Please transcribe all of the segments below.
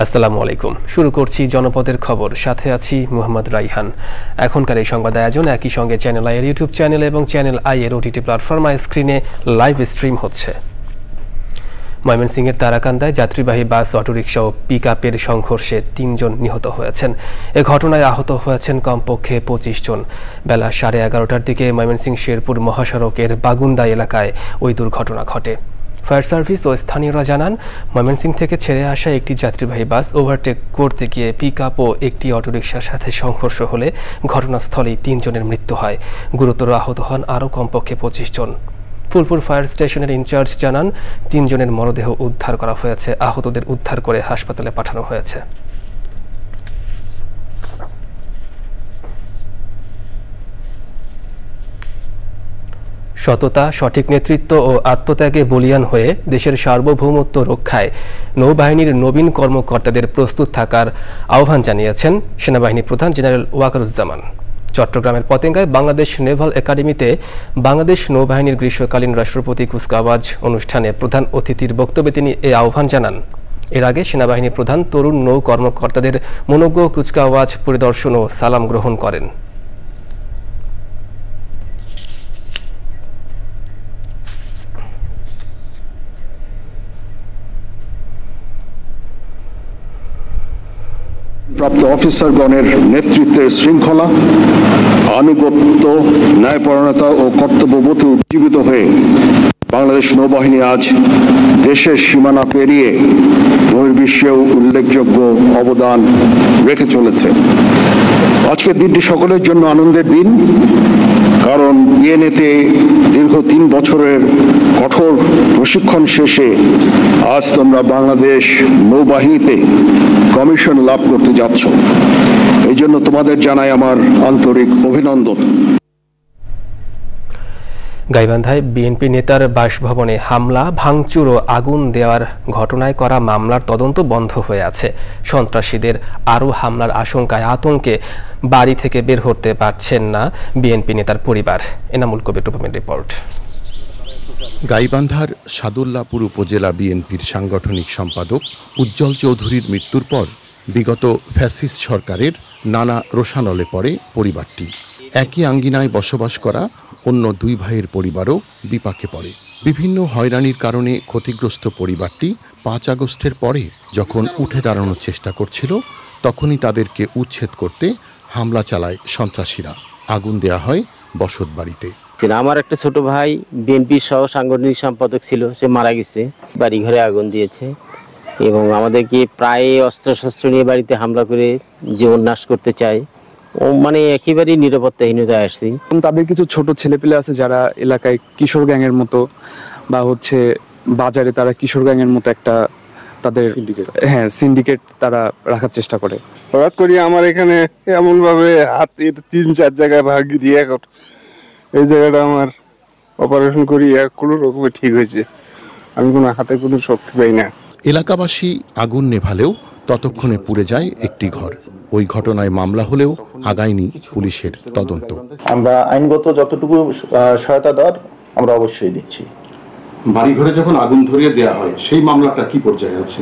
আসসালামু আলাইকুম। শুরু করছি জনপদের খবর, সাথে আছি মোহাম্মদ রাইহান। এখনকার এই সংবাদ আয়োজন একই সঙ্গে চ্যানেল আই এর ইউটিউব চ্যানেল এবং চ্যানেল আই এর ওটিটি প্ল্যাটফর্ম স্ক্রিনে লাইভ স্ট্রিম হচ্ছে। ময়মনসিংহের তারাকান্দায় যাত্রীবাহী বাস, অটোরিকশা ও পিকআপের সংঘর্ষে ৩ জন নিহত হয়েছেন। এ ঘটনায় আহত হয়েছেন কমপক্ষে ২৫ জন। বেলা 11:30টার দিকে ময়মনসিংহ শেরপুর মহাসড়কের বাগুন্দা এলাকায় ওই দুর্ঘটনা ঘটে। ফায়ার সার্ভিস ও স্থানীয়রা জানান, ময়মনসিংহ থেকে ছেড়ে আসা একটি যাত্রীবাহী বাস ওভারটেক করতে গিয়ে পিকআপ ও একটি অটোরিকশার সাথে সংঘর্ষ হলে ঘটনাস্থলেই ৩ জনের মৃত্যু হয়। গুরুতর আহত হন আরও কমপক্ষে ২৫ জন। ফুলপুর ফায়ার স্টেশনের ইনচার্জ জানান, ৩ জনের মরদেহ উদ্ধার করা হয়েছে। আহতদের উদ্ধার করে হাসপাতালে পাঠানো হয়েছে। সততা, সঠিক নেতৃত্ব ও আত্মত্যাগে বলীয়ান হয়ে দেশের সার্বভৌমত্ব রক্ষায় নৌবাহিনীর নবীন কর্মকর্তাদের প্রস্তুত থাকার আহ্বান জানিয়েছেন সেনাবাহিনী প্রধান জেনারেল ওয়াকারুজ্জামান। চট্টগ্রামের পতেঙ্গায় বাংলাদেশ নেভাল একাডেমিতে বাংলাদেশ নৌবাহিনীর গ্রীষ্মকালীন রাষ্ট্রপতি কুচকাওয়াজ অনুষ্ঠানে প্রধান অতিথির বক্তব্যে তিনি এই আহ্বান জানান। এর আগে সেনাবাহিনী প্রধান তরুণ নৌ কর্মকর্তাদের মনোজ্ঞ কুচকাওয়াজ পরিদর্শন ও সালাম গ্রহণ করেন। প্রাপ্ত অফিসারগণের নেতৃত্বের শৃঙ্খলা, আনুগত্য, ন্যায়পরায়ণতা ও কর্তব্যবোধে উজ্জীবিত হয়ে বাংলাদেশ নৌবাহিনী আজ দেশের সীমানা পেরিয়ে বহির্বিশ্বেও উল্লেখযোগ্য অবদান রেখে চলেছে। আজকের দিনটি সকলের জন্য আনন্দের দিন, কারণ বিএনএতে দীর্ঘ ৩ বছরের কঠোর প্রশিক্ষণ শেষে আজ তোমরা বাংলাদেশ নৌবাহিনীতে কমিশন লাভ করতে যাচ্ছ। এই জন্য তোমাদের জানাই আমার আন্তরিক অভিনন্দন। গাইবান্ধায় বিএনপি নেতার বাসভবনে হামলা, ভাঙচুর ও আগুন দেওয়ার ঘটনায় করা মামলার তদন্ত বন্ধ হয়ে আছে। সন্ত্রাসীদের আরও হামলার আশঙ্কায় আতঙ্কে বাড়ি থেকে বের হতে পারছেন না বিএনপি নেতার পরিবার। এনামুল কবির রূপমের রিপোর্ট। গাইবান্ধার সাদুল্লাপুর উপজেলা বিএনপির সাংগঠনিক সম্পাদক উজ্জ্বল চৌধুরীর মৃত্যুর পর বিগত ফ্যাসিস্ট সরকারের নানা রোষানলে পড়ে পরিবারটি। একই আঙ্গিনায় বসবাস করা অন্য 2 ভাইয়ের পরিবারও বিপাকে পড়ে। বিভিন্ন হয়রানির কারণে ক্ষতিগ্রস্ত পরিবারটি 5 আগস্টের পরে যখন উঠে দাঁড়ানোর চেষ্টা করছিল, তখনই তাদেরকে উচ্ছেদ করতে হামলা চালায় সন্ত্রাসীরা। আগুন দেয়া হয় বসত বাড়িতে। আমার একটা ছোট ভাই বিএনপির সহ সাংগঠনিক সম্পাদক ছিল, সে মারা গেছে। বাড়ি ঘরে আগুন দিয়েছে এবং আমাদেরকে প্রায় অস্ত্রশস্ত্র নিয়ে বাড়িতে হামলা করে জীবন নাশ করতে চায়। ও মানে একেবারেই নিরাপত্তাহীনতায় আসছি। তাদের কিছু ছোট ছেলেপেলে আছে যারা এলাকায় কিশোর গ্যাংয়ের মতো বা বাজারে তারা কিশোর গ্যাংয়ের মতো একটা তাদের সিন্ডিকেট তারা রাখার চেষ্টা করে। হঠাৎ করে আমার এখানে এমন ভাবে হাতের 3-4 জায়গায় ভাঙি দিয়ে এখন এই জায়গাটা আমার অপারেশন করি কোনো রকমে ঠিক হয়েছে। আমি কোনো হাতে কোনো শক্তি পাই না। এলাকাবাসী আগুন নেভালেও ততক্ষণে পুড়ে যায় একটি ঘর। ওই ঘটনায় মামলা হলেও আগায়নি পুলিশের তদন্ত। আমরা আইনগত যতটুকু সহায়তা দেওয়ার আমরা অবশ্যই দিচ্ছি। বাড়িঘরে যখন আগুন ধরিয়ে দেওয়া হয়, সেই মামলাটা কি পর্যায়ে আছে?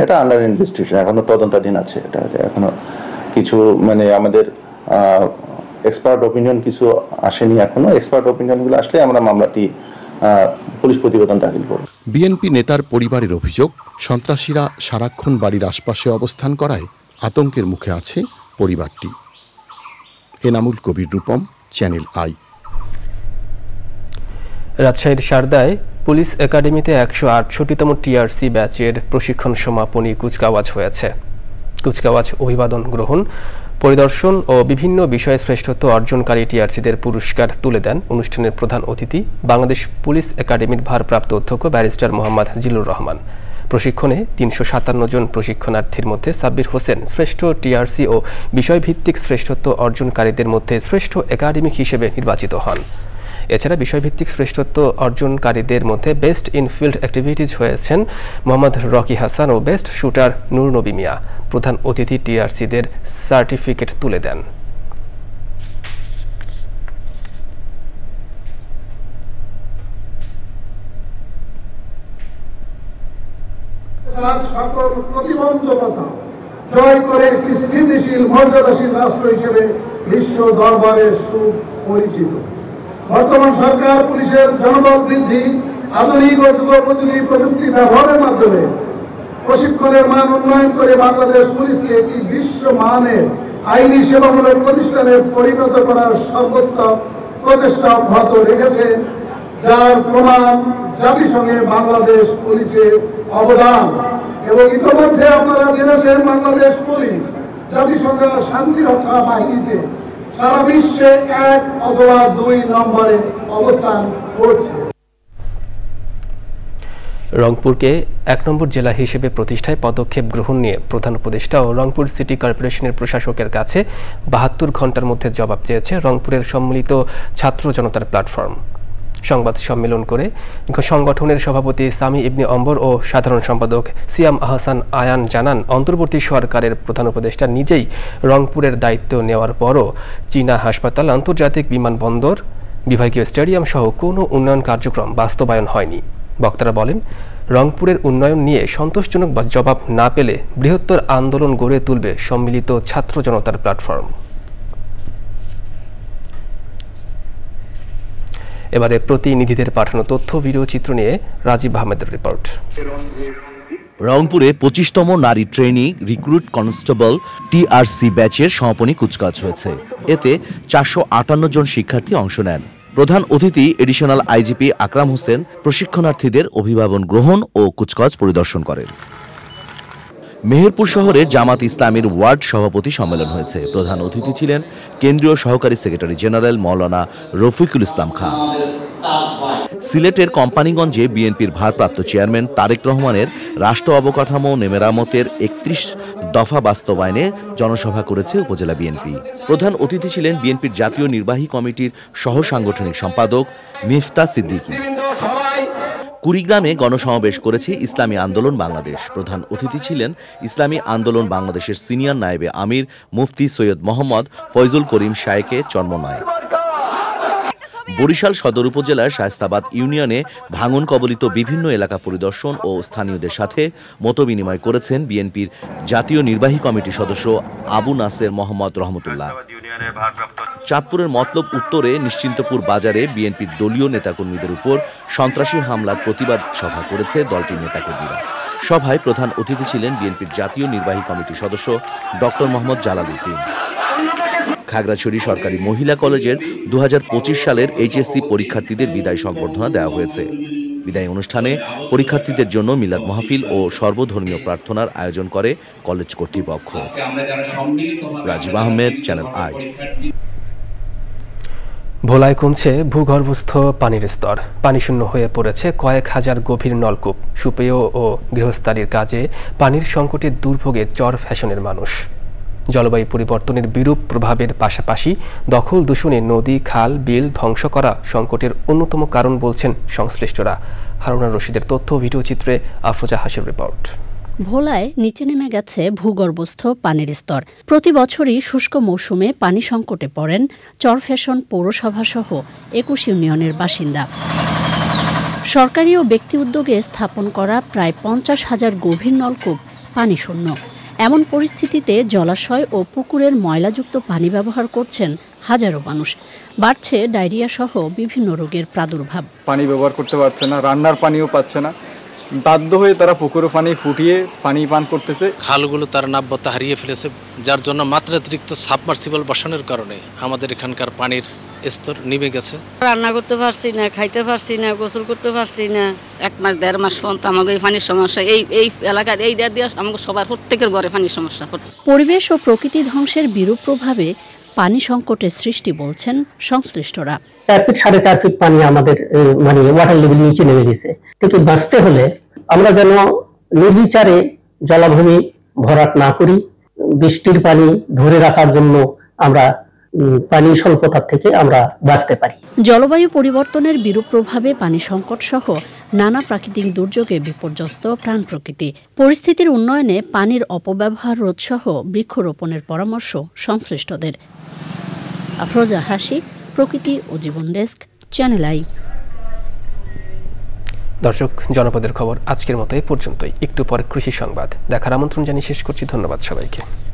এটা আন্ডার ইনভেস্টিগেশন, এখনো তদন্তাধীন আছে। এটা এখনো কিছু আমাদের এক্সপার্ট ওপিনিয়ন কিছু আসেনি এখনো। এক্সপার্ট ওপিনিয়নগুলো আসলে আমরা মামলাটি পুলিশ প্রতিবেদন দাখিল করব। বিএনপি নেতার পরিবারের অভিযোগ, সন্ত্রাসীরা সারাক্ষণ বাড়ির আশপাশে অবস্থান করায় আতঙ্কের মুখে আছে পরিবারটি। Enamul Kabir Rupam, channel I. রাজশাহীর শারদায় পুলিশ একাডেমিতে 168তম টিআরসি ব্যাচের প্রশিক্ষণ সমাপনী কুচকাওয়াজ হয়েছে। কুচকাওয়াজ অভিবাদন গ্রহণ, পরিদর্শন ও বিভিন্ন বিষয়ে শ্রেষ্ঠত্ব অর্জনকারী টিআরসিদের পুরস্কার তুলে দেন অনুষ্ঠানের প্রধান অতিথি বাংলাদেশ পুলিশ একাডেমির ভারপ্রাপ্ত অধ্যক্ষ ব্যারিস্টার মোহাম্মদ জিল্লুর রহমান। প্রশিক্ষণে 357 জন প্রশিক্ষণার্থীর মধ্যে সাব্বির হোসেন শ্রেষ্ঠ টিআরসি ও বিষয়ভিত্তিক শ্রেষ্ঠত্ব অর্জনকারীদের মধ্যে শ্রেষ্ঠ একাডেমিক হিসেবে নির্বাচিত হন। এছাড়া বিষয়ভিত্তিক শ্রেষ্ঠত্ব অর্জনকারীদের মধ্যে বেস্ট ইন ফিল্ড অ্যাক্টিভিটিজ হয়েছেন মোহাম্মদ রকি হাসান ও বেস্ট শুটার নূর নবী মিয়া। প্রধান অতিথি টিআরসিদের সার্টিফিকেট তুলে দেন। তার সকল প্রতিবন্ধকতা জয় করে একটি স্থিতিশীল মর্যাদাশীল রাষ্ট্র হিসেবে বিশ্ব দরবারে সুপরিচিত। বর্তমান সরকার পুলিশের জনবল বৃদ্ধি, আধুনিক ও যুগোপযোগী প্রযুক্তি ব্যবহারের মাধ্যমে প্রশিক্ষণের মান উন্নয়ন করে বাংলাদেশ পুলিশকে একটি বিশ্বমানের আইনি সেবামূলক প্রতিষ্ঠানে পরিণত করার সর্বোত্তম প্রচেষ্টা অব্যাহত রেখেছে, যার প্রমাণ জাতিসংঘে বাংলাদেশ পুলিশের অবদান। এবং ইতিমধ্যে আপনারা জেনেছেন বাংলাদেশ পুলিশ জাতিসংঘের শান্তিরক্ষা বাহিনীতে সারা বিশ্বে 1 অথবা 2 নম্বরে অবস্থান করছে। রংপুরকে 1 নম্বর জেলা হিসেবে প্রতিষ্ঠায় পদক্ষেপ গ্রহণ নিয়ে প্রধান উপদেষ্টা ও রংপুর সিটি কর্পোরেশনের প্রশাসকের কাছে 72 ঘন্টার মধ্যে জবাব চেয়েছে রংপুরের সম্মিলিত ছাত্র জনতার প্ল্যাটফর্ম। সংবাদ সম্মেলন করে সংগঠনের সভাপতি সামি ইবনে অম্বর ও সাধারণ সম্পাদক সিয়াম আহসান আয়ান জানান, অন্তর্বর্তী সরকারের প্রধান উপদেষ্টা নিজেই রংপুরের দায়িত্ব নেওয়ার পরও চীনা হাসপাতাল, আন্তর্জাতিক বিমানবন্দর, বিভাগীয় স্টেডিয়াম সহ কোনো উন্নয়ন কার্যক্রম বাস্তবায়ন হয়নি। বক্তারা বলেন, রংপুরের উন্নয়ন নিয়ে সন্তোষজনক জবাব না পেলে বৃহত্তর আন্দোলন গড়ে তুলবে সম্মিলিত ছাত্র জনতার প্ল্যাটফর্ম। এবারে প্রতিনিধিদের পাঠানো তথ্য ভিডিও চিত্র নিয়ে রাজীব আহমেদের রিপোর্ট। রংপুরে 25তম নারী ট্রেনি রিক্রুট কনস্টেবল টিআরসি ব্যাচের সমাপনী কুচকাওয়াজ হয়েছে। এতে 458 জন শিক্ষার্থী অংশ নেন। প্রধান অতিথি এডিশনাল আইজিপি আকরাম হোসেন প্রশিক্ষণার্থীদের অভিবাদন গ্রহণ ও কুচকাওয়াজ পরিদর্শন করেন। মেহেরপুর শহরে জামাত ইসলামীর ওয়ার্ড সভাপতি সম্মেলন হয়েছে। প্রধান অতিথি ছিলেন কেন্দ্রীয় সহকারী সেক্রেটারি জেনারেল মাওলানা রফিকুল ইসলাম খান। সিলেটের কোম্পানিগঞ্জে বিএনপির ভারপ্রাপ্ত চেয়ারম্যান তারেক রহমানের রাষ্ট্র অবকাঠামো মেরামতের 31 দফা বাস্তবায়নে জনসভা করেছে উপজেলা বিএনপি। প্রধান অতিথি ছিলেন বিএনপির জাতীয় নির্বাহী কমিটির সহ সাংগঠনিক সম্পাদক মিফতা সিদ্দিকী। কুড়িগ্রামে গণসমাবেশ করেছে ইসলামী আন্দোলন বাংলাদেশ। প্রধান অতিথি ছিলেন ইসলামী আন্দোলন বাংলাদেশের সিনিয়র নায়েবে আমির মুফতি সৈয়দ মোহাম্মদ ফয়জুল করিম শায়েকে চরমনায়। বরিশাল সদর উপজেলার শায়েস্তাবাদ ইউনিয়নে ভাঙন কবলিত বিভিন্ন এলাকা পরিদর্শন ও স্থানীয়দের সাথে মতবিনিময় করেছেন বিএনপির জাতীয় নির্বাহী কমিটির সদস্য আবু নাসের মোহাম্মদ রহমতুল্লাহ। চাঁদপুরের মতলব উত্তরে নিশ্চিন্তপুর বাজারে বিএনপির দলীয় নেতাকর্মীদের উপর সন্ত্রাসী হামলার প্রতিবাদ সভা করেছে দলটির নেতাকর্মীরা। সভায় প্রধান অতিথি ছিলেন বিএনপির জাতীয় নির্বাহী কমিটির সদস্য ডক্টর মোহাম্মদ জালাল উদ্দিন। খাগড়াছড়ি সরকারি মহিলা কলেজের 2025 সালের এইচএসসি পরীক্ষার্থীদের বিদায় সংবর্ধনা দেওয়া হয়েছে। বিদায় অনুষ্ঠানে পরীক্ষার্থীদের জন্য মিলাদ মাহফিল ও সর্বধর্মীয় প্রার্থনার আয়োজন করে কলেজ কর্তৃপক্ষ। Rajib Ahmed, channel I. ভোলায় কমছে ভূগর্ভস্থ পানির স্তর। পানিশূন্য হয়ে পড়েছে কয়েক হাজার গভীর নলকূপ। সুপেয় ও গৃহস্থালির কাজে পানির সংকটে দুর্ভোগে চর ফ্যাশনের মানুষ। জলবায়ু পরিবর্তনের বিরূপ প্রভাবের পাশাপাশি দখল দূষণে নদী, খাল, বিল ধ্বংস করা সংকটের অন্যতম কারণ বলছেন সংশ্লিষ্টরা। হারুনা রশিদের তথ্য ভিডিও চিত্রে আফরোজা হাসির রিপোর্ট। ভোলায় নিচে নেমে গেছে ভূগর্ভস্থ পানির স্তর। প্রতি বছরই শুষ্ক মৌসুমে পানি সংকটে পড়েন চরফ্যাশন পৌরসভাসহ 21 ইউনিয়নের বাসিন্দা। সরকারি ও ব্যক্তি উদ্যোগে স্থাপন করা প্রায় 50,000 গভীর নলকূপ পানিশূন্য। এমন পরিস্থিতিতে জলাশয় ও পুকুরের ময়লাযুক্ত পানি ব্যবহার করছেন হাজারো মানুষ। বাড়ছে ডায়রিয়া সহ বিভিন্ন রোগের প্রাদুর্ভাব। পানি ব্যবহার করতে পারছে না, রান্নার পানিও পাচ্ছে না, বাধ্য হয়ে তারা পুকুরে পানি ফুটিয়ে পানি পান করতেছে। খালগুলো তার নাব্যতা হারিয়ে ফেলেছে, যার জন্য মাত্রাতিরিক্ত সাবমার্সিবল বসানোর কারণে আমাদের এখানকার পানির স্তর নেমে গেছে। রান্না করতে পারছি না, খাইতে পারছি না, গোসল করতে পারছি না। 1 মাস 1.5 মাস পর্যন্ত আমাদের এই পানির সমস্যা। এই এলাকার এই দিয়ে আমাদের সবার প্রত্যেকের ঘরে পানির সমস্যা। পরিবেশ ও প্রকৃতি ধ্বংসের বিরূপ প্রভাবে পানি সংকটের সৃষ্টি বলছেন সংশ্লিষ্টরা। 4 ফিট 4.5 ফিট পানি আমাদের ওয়াটার লেভেল নিচে নেমে গেছে। ঠিক বাঁচতে হলে আমরা যেন নির্বিচারে জলাভূমি ভরাট না করি, বৃষ্টির পানি ধরে রাখার জন্য আমরা পানি স্বল্পতার থেকে আমরা বাঁচতে পারি। জলবায়ু পরিবর্তনের বিরূপ প্রভাবে পানি সংকট সহ নানা প্রাকৃতিক দুর্যোগে বিপর্যস্ত প্রাণ প্রকৃতি। পরিস্থিতির উন্নয়নে পানির অপব্যবহার রোধ সহ বৃক্ষরোপণের পরামর্শ সংশ্লিষ্টদের। আফরোজা হাসি, প্রকৃতি ও জীবন ডেস্ক, চ্যানেল আই। দর্শক, জনপদের খবর আজকের মতো এই পর্যন্তই। একটু পরে কৃষি সংবাদ দেখার আমন্ত্রণ জানিয়ে শেষ করছি। ধন্যবাদ সবাইকে।